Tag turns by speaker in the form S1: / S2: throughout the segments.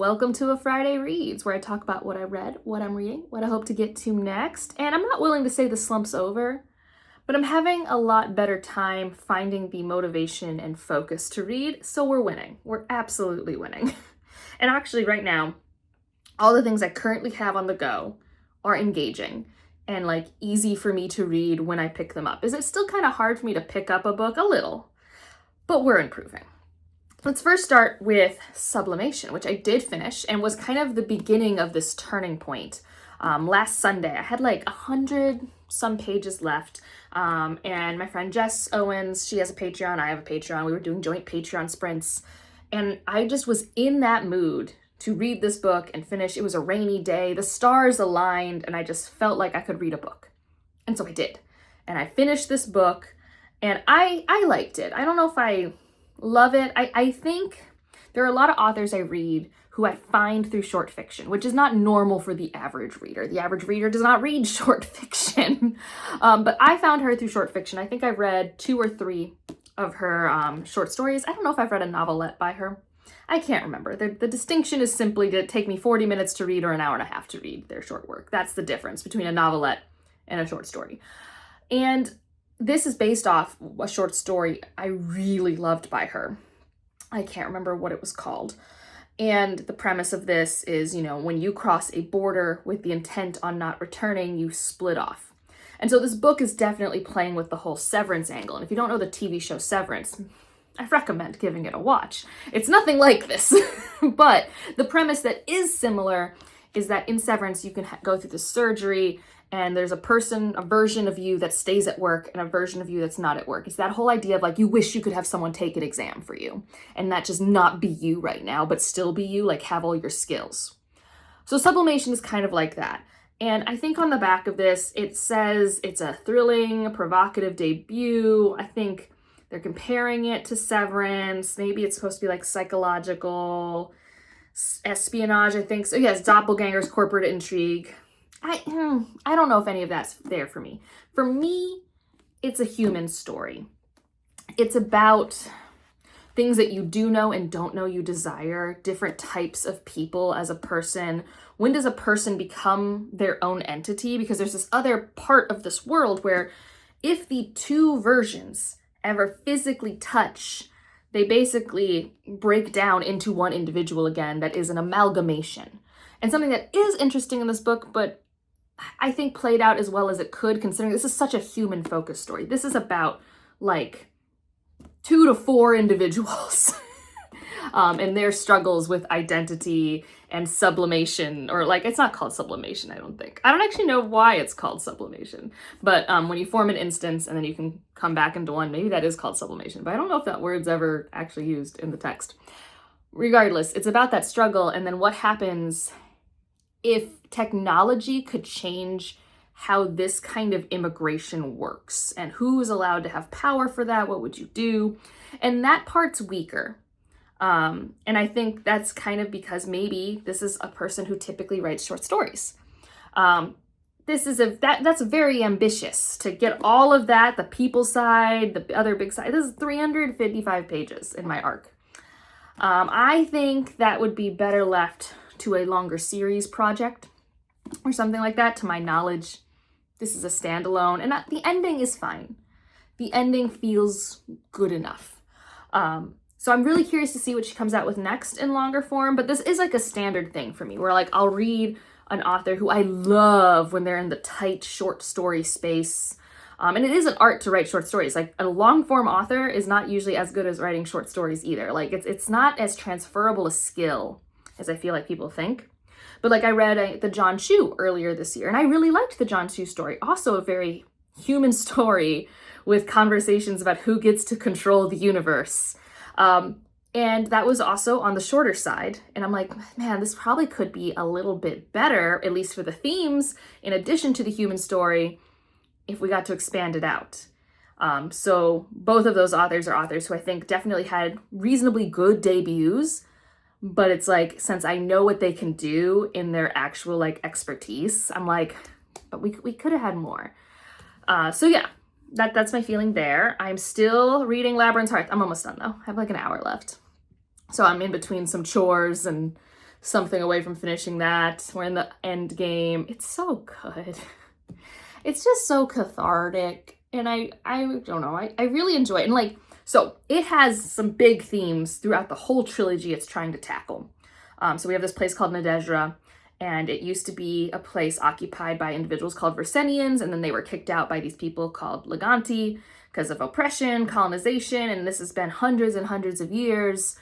S1: welcome to a Friday Reads, where I talk about what I read, what I'm reading, what I hope to get to next. And I'm not willing to say the slump's over, but I'm having a lot better time finding the motivation and focus to read, so we're winning. We're absolutely winning. And actually right now, all the things I currently have on the go are engaging and like easy for me to read when I pick them up. Is it still kind of hard for me to pick up a book? A little, but we're improving. Let's first start with Sublimation, which I did finish and was kind of the beginning of this turning point. Last Sunday, I had like 100 some pages left. And my friend Jess Owens, she has a Patreon, I have a Patreon. We were doing joint Patreon sprints. And I just was in that mood to read this book and finish. It was a rainy day, the stars aligned, and I just felt like I could read a book. And so I did. And I finished this book and I liked it. I don't know if I love it. I think there are a lot of authors I read who I find through short fiction, which is not normal for the average reader. The average reader does not read short fiction. But I found her through short fiction. I think I've read 2 or 3 of her short stories. I don't know if I've read a novelette by her. I can't remember. The distinction is simply to take me 40 minutes to read or an hour and a half to read their short work. That's the difference between a novelette and a short story. And this is based off a short story I really loved by her. I can't remember what it was called. And the premise of this is, when you cross a border with the intent on not returning, you split off. And so this book is definitely playing with the whole Severance angle. And if you don't know the TV show Severance, I recommend giving it a watch. It's nothing like this, but the premise that is similar is that in Severance, you can go through the surgery and there's a version of you that stays at work and a version of you that's not at work. It's that whole idea of like, you wish you could have someone take an exam for you and that just not be you right now, but still be you, like have all your skills. So Sublimation is kind of like that. And I think on the back of this, it says it's a thrilling, provocative debut. I think they're comparing it to Severance. Maybe it's supposed to be like psychological espionage, I think. So yes, doppelgangers, corporate intrigue. I don't know if any of that's there for me. For me, it's a human story. It's about things that you do know and don't know you desire, different types of people as a person. When does a person become their own entity? Because there's this other part of this world where if the 2 versions ever physically touch, they basically break down into one individual again that is an amalgamation. And something that is interesting in this book, but I think played out as well as it could, considering this is such a human-focused story. This is about like 2 to 4 individuals and their struggles with identity and sublimation, or like, it's not called sublimation, I don't think. I don't actually know why it's called sublimation, but when you form an instance and then you can come back into one, maybe that is called sublimation, but I don't know if that word's ever actually used in the text. Regardless, it's about that struggle and then what happens if technology could change how this kind of immigration works and who is allowed to have power for that, what would you do? And that part's weaker. And I think that's kind of because maybe this is a person who typically writes short stories. That's very ambitious to get all of that, the people side, the other big side. This is 355 pages in my arc. I think that would be better left to a longer series project or something like that. To my knowledge, this is a standalone, and the ending is fine. The ending feels good enough. So I'm really curious to see what she comes out with next in longer form, but this is like a standard thing for me where like I'll read an author who I love when they're in the tight short story space. And it is an art to write short stories. Like a long form author is not usually as good as writing short stories either. Like it's not as transferable a skill as I feel like people think. But like I read the John Chu earlier this year, and I really liked the John Chu story. Also a very human story with conversations about who gets to control the universe. And that was also on the shorter side. And I'm like, man, this probably could be a little bit better, at least for the themes, in addition to the human story, if we got to expand it out. So both of those authors are authors who I think definitely had reasonably good debuts. But it's like, since I know what they can do in their actual like expertise, I'm like, but we could have had more. So yeah, that's my feeling there. I'm still reading Labyrinth's Heart. I'm almost done though. I have like an hour left. So I'm in between some chores and something away from finishing that. We're in the end game. It's so good. It's just so cathartic. And I don't know, I really enjoy it. And like, so it has some big themes throughout the whole trilogy it's trying to tackle. So we have this place called Nadezhra, and it used to be a place occupied by individuals called Versenians, and then they were kicked out by these people called Leganti because of oppression, colonization, and this has been hundreds and hundreds of years.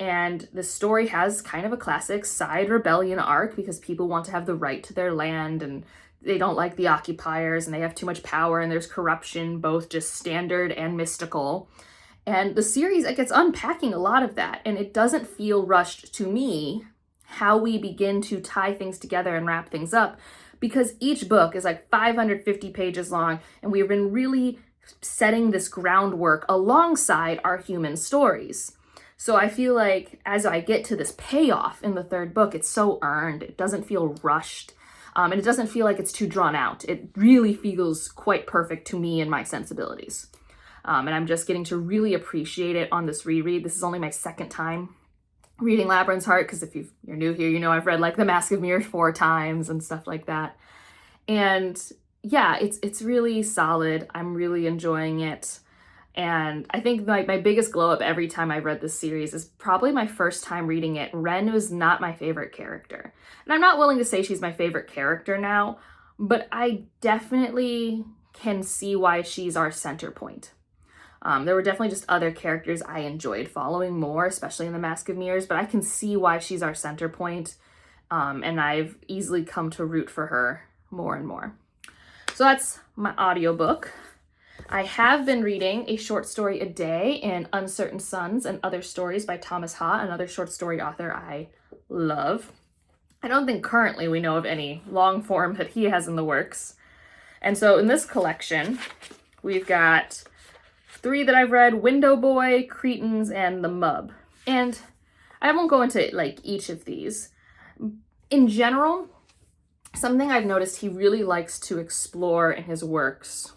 S1: And the story has kind of a classic side rebellion arc because people want to have the right to their land, and they don't like the occupiers, and they have too much power, and there's corruption, both just standard and mystical. And the series, it gets unpacking a lot of that, and it doesn't feel rushed to me how we begin to tie things together and wrap things up, because each book is like 550 pages long, and we've been really setting this groundwork alongside our human stories. So I feel like as I get to this payoff in the third book, it's so earned. It doesn't feel rushed, and it doesn't feel like it's too drawn out. It really feels quite perfect to me and my sensibilities. And I'm just getting to really appreciate it on this reread. This is only my second time reading Labyrinth's Heart, because if you're new here, you know I've read like The Mask of Mirrors 4 times and stuff like that. And yeah, it's really solid. I'm really enjoying it. And I think like my biggest glow up every time I've read this series is probably my first time reading it. Ren was not my favorite character. And I'm not willing to say she's my favorite character now, but I definitely can see why she's our center point. There were definitely just other characters I enjoyed following more, especially in The Mask of Mirrors, but I can see why she's our center point, and I've easily come to root for her more and more. So that's my audiobook. I have been reading A Short Story a Day in Uncertain Suns and Other Stories by Thomas Ha, another short story author I love. I don't think currently we know of any long form that he has in the works. And so in this collection, we've got 3 that I've read: Window Boy, Cretins, and The Mub. And I won't go into like each of these. In general, something I've noticed he really likes to explore in his works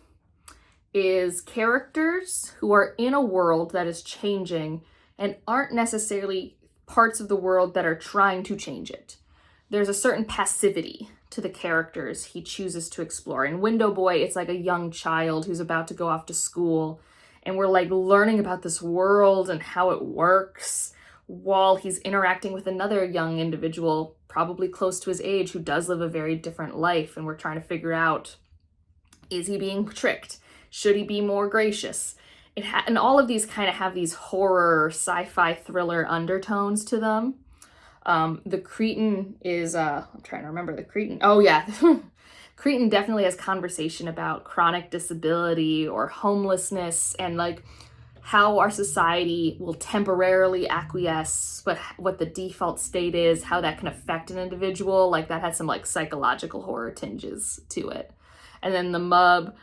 S1: is characters who are in a world that is changing and aren't necessarily parts of the world that are trying to change it. There's a certain passivity to the characters he chooses to explore. In Window Boy, it's like a young child who's about to go off to school, and we're like learning about this world and how it works while he's interacting with another young individual, probably close to his age, who does live a very different life. And we're trying to figure out, is he being tricked? Should he be more gracious? And all of these kind of have these horror, sci-fi thriller undertones to them. The Cretin is, I'm trying to remember the Cretin. Oh yeah. Cretin definitely has conversation about chronic disability or homelessness, and like how our society will temporarily acquiesce, but what the default state is, how that can affect an individual. Like that has some like psychological horror tinges to it. And then The Mub,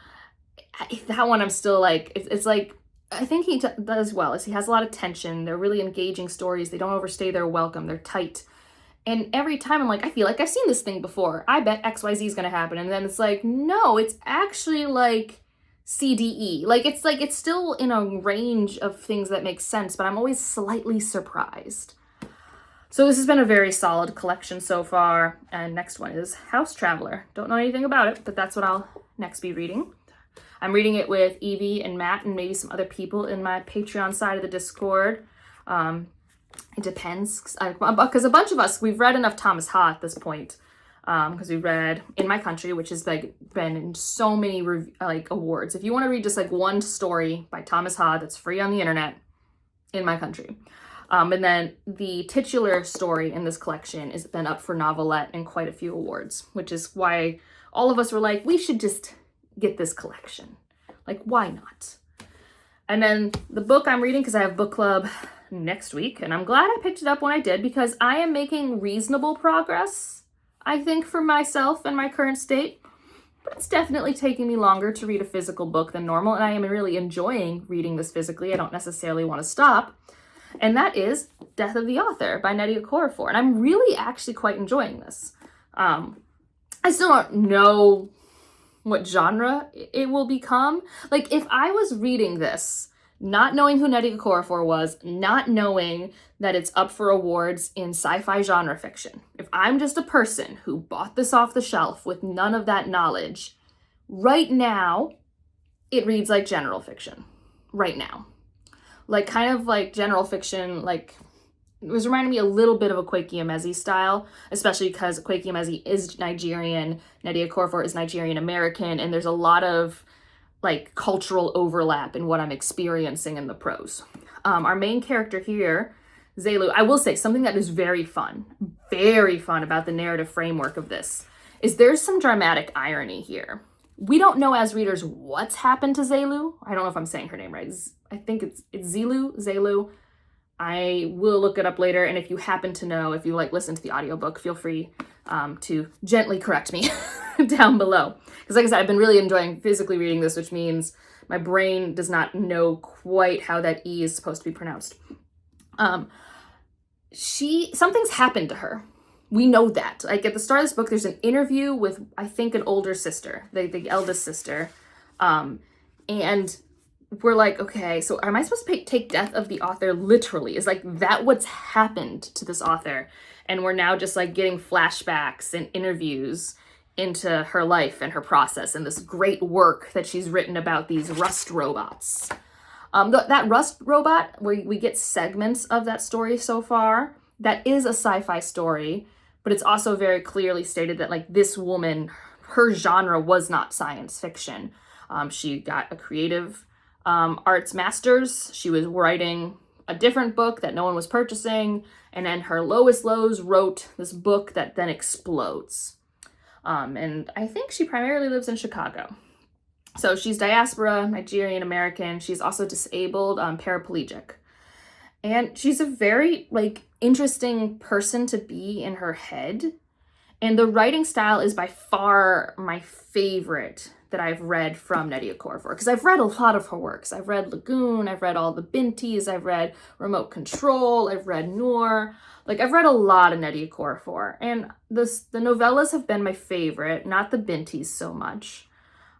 S1: that one I'm still like, it's like, I think he does well. Is he has a lot of tension. They're really engaging stories. They don't overstay their welcome. They're tight. And every time I'm like, I feel like I've seen this thing before. I bet XYZ is going to happen. And then it's like, no, it's actually like CDE. Like it's still in a range of things that make sense, but I'm always slightly surprised. So this has been a very solid collection so far. And next one is House Traveler. Don't know anything about it, but that's what I'll next be reading. I'm reading it with Evie and Matt and maybe some other people in my Patreon side of the Discord. It depends, because a bunch of us, we've read enough Thomas Ha at this point, because we've read In My Country, which has like been in so many like awards. If you want to read just like one story by Thomas Ha that's free on the internet, In My Country. And then the titular story in this collection has been up for novelette in quite a few awards, which is why all of us were like, we should just get this collection. Like, why not? And then the book I'm reading, because I have book club next week, and I'm glad I picked it up when I did, because I am making reasonable progress, I think, for myself and my current state. But it's definitely taking me longer to read a physical book than normal, and I am really enjoying reading this physically. I don't necessarily want to stop. And that is Death of the Author by Nnedi Okorafor. And I'm really actually quite enjoying this. I still don't know what genre it will become. Like, if I was reading this not knowing who Nnedi Okorafor was, not knowing that it's up for awards in sci-fi genre fiction. If I'm just a person who bought this off the shelf with none of that knowledge, right now, it reads like general fiction. Right now. Like, kind of like general fiction, like, it was reminding me a little bit of a Kweki Emezi style, especially because Kweki Emezi is Nigerian, Nnedi Okorafor is Nigerian American, and there's a lot of like cultural overlap in what I'm experiencing in the prose. Our main character here, Zelu, I will say something that is very fun about the narrative framework of this is there's some dramatic irony here. We don't know as readers what's happened to Zelu. I don't know if I'm saying her name right. I think it's Zelu. I will look it up later, and if you happen to know, if you like listen to the audiobook, feel free to gently correct me down below. Because like I said, I've been really enjoying physically reading this, which means my brain does not know quite how that E is supposed to be pronounced. Something's happened to her. We know that. Like at the start of this book, there's an interview with, I think, an older sister, the eldest sister. And we're like, okay, so am I supposed to take death of the author literally? Is like that what's happened to this author? And we're now just like getting flashbacks and interviews into her life and her process and this great work that she's written about these rust robots. That rust robot, where we get segments of that story so far, that is a sci-fi story, but it's also very clearly stated that like this woman, her genre was not science fiction. She got a creative arts master's. She was writing a different book that no one was purchasing, and then her lowest lows wrote this book that then explodes. And I think she primarily lives in Chicago. So she's diaspora, Nigerian American. She's also disabled, paraplegic. And she's a very like interesting person to be in her head. And the writing style is by far my favorite that I've read from Nnedi Okorafor, because I've read a lot of her works. I've read Lagoon, I've read all the Bintis, I've read Remote Control, I've read Noor. Like, I've read a lot of Nnedi Okorafor, and the novellas have been my favorite, not the Bintis so much,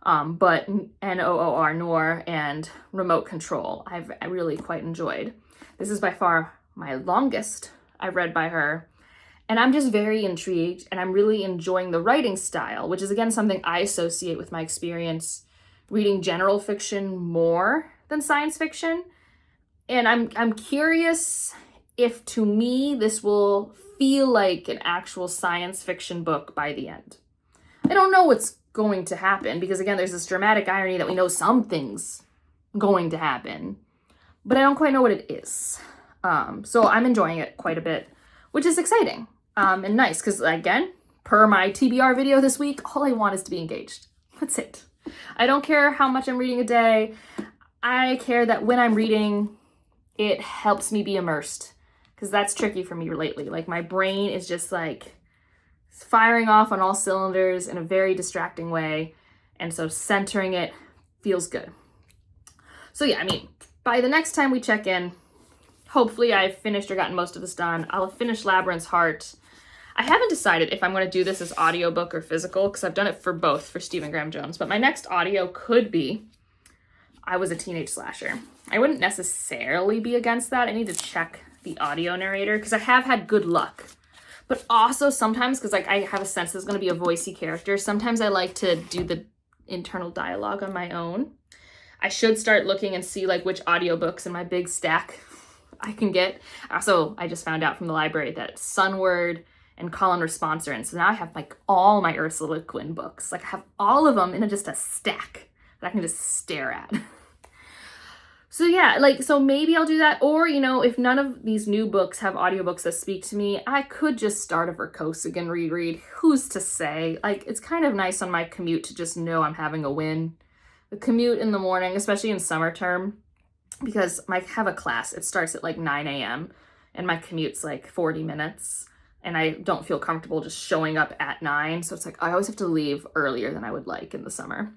S1: but Noor, Noor, and Remote Control, I really quite enjoyed. This is by far my longest I've read by her, and I'm just very intrigued, and I'm really enjoying the writing style, which is, again, something I associate with my experience reading general fiction more than science fiction. And I'm curious if, to me, this will feel like an actual science fiction book by the end. I don't know what's going to happen, because, again, there's this dramatic irony that we know something's going to happen, but I don't quite know what it is. So I'm enjoying it quite a bit, which is exciting. And nice, because again, per my TBR video this week, all I want is to be engaged. That's it. I don't care how much I'm reading a day. I care that when I'm reading, it helps me be immersed, because that's tricky for me lately. Like, my brain is just like firing off on all cylinders in a very distracting way, and so centering it feels good. So yeah, I mean, by the next time we check in, hopefully I've finished or gotten most of this done. I'll have finished Labyrinth's Heart. I haven't decided if I'm going to do this as audiobook or physical, because I've done it for both for Stephen Graham Jones, but my next audio could be I Was a Teenage Slasher. I wouldn't necessarily be against that. I need to check the audio narrator, because I have had good luck. But also sometimes, because like I have a sense there's going to be a voicey character, sometimes I like to do the internal dialogue on my own. I should start looking and see like which audiobooks in my big stack I can get. Also, I just found out from the library that Sunward and Call and Response are in. So now I have like all my Ursula Le Guin books. Like, I have all of them in just a stack that I can just stare at. So yeah, like, so maybe I'll do that. Or, you know, if none of these new books have audiobooks that speak to me, I could just start a Verkosigan reread. Who's to say? Like, it's kind of nice on my commute to just know I'm having a win. The commute in the morning, especially in summer term, because I have a class, it starts at like 9 a.m. and my commute's like 40 minutes. And I don't feel comfortable just showing up at 9. So it's like, I always have to leave earlier than I would like in the summer.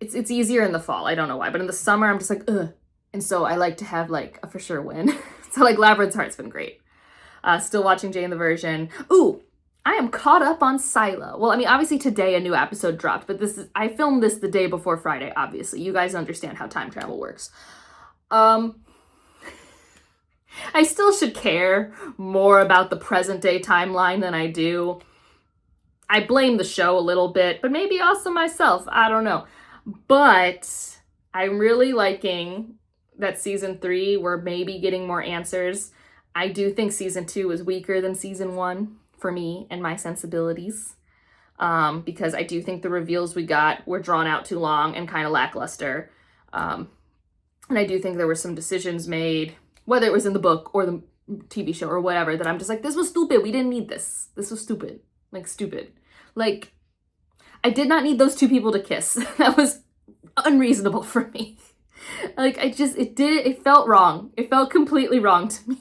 S1: It's easier in the fall. I don't know why. But in the summer, I'm just like, ugh. And so I like to have like a for sure win. So like Labyrinth's Heart's been great. Still watching Jane the Virgin. Ooh, I am caught up on Silo. Well, I mean, obviously today a new episode dropped. But I filmed this the day before Friday, obviously. You guys understand how time travel works. I still should care more about the present day timeline than I do. I blame the show a little bit, but maybe also myself. I don't know. But I'm really liking that season 3, we're maybe getting more answers. I do think season 2 is weaker than season 1 for me and my sensibilities. Because I do think the reveals we got were drawn out too long and kind of lackluster. And I do think there were some decisions made, whether it was in the book or the TV show or whatever, that I'm just like, this was stupid. We didn't need this. This was stupid. Like, stupid. Like, I did not need those 2 people to kiss. That was unreasonable for me. Like, it felt wrong. It felt completely wrong to me.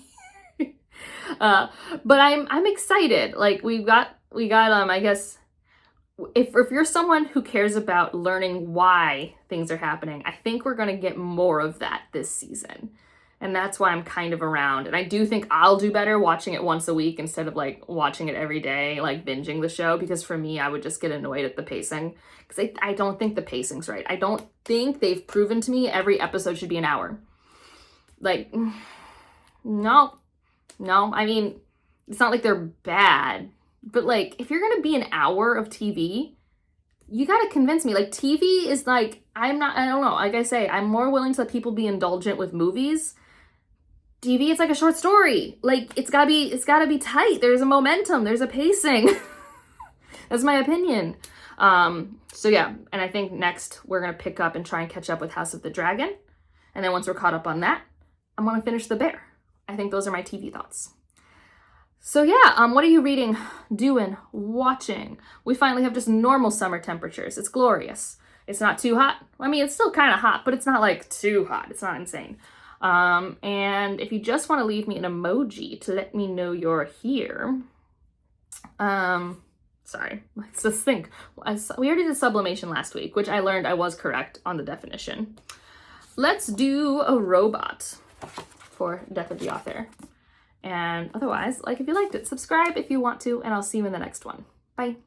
S1: But I'm excited. Like, we got, I guess, if you're someone who cares about learning why things are happening, I think we're going to get more of that this season. And that's why I'm kind of around. And I do think I'll do better watching it once a week instead of like watching it every day, like binging the show. Because for me, I would just get annoyed at the pacing. Because I don't think the pacing's right. I don't think they've proven to me every episode should be an hour. Like, no. I mean, it's not like they're bad. But like, if you're going to be an hour of TV, you got to convince me. Like, TV is like, I don't know. Like I say, I'm more willing to let people be indulgent with movies. TV, it's like a short story. Like, it's gotta be tight. There's a momentum. There's a pacing. That's my opinion. So yeah, and I think next we're gonna pick up and try and catch up with House of the Dragon. And then once we're caught up on that, I'm gonna finish The Bear. I think those are my TV thoughts. So yeah, what are you reading, doing, watching? We finally have just normal summer temperatures. It's glorious. It's not too hot. I mean, it's still kind of hot, but it's not like too hot. It's not insane. And if you just want to leave me an emoji to let me know you're here, sorry, let's just think. We already did sublimation last week, which I learned I was correct on the definition. Let's do a robot for Death of the Author. And otherwise, like if you liked it, subscribe if you want to, and I'll see you in the next one. Bye.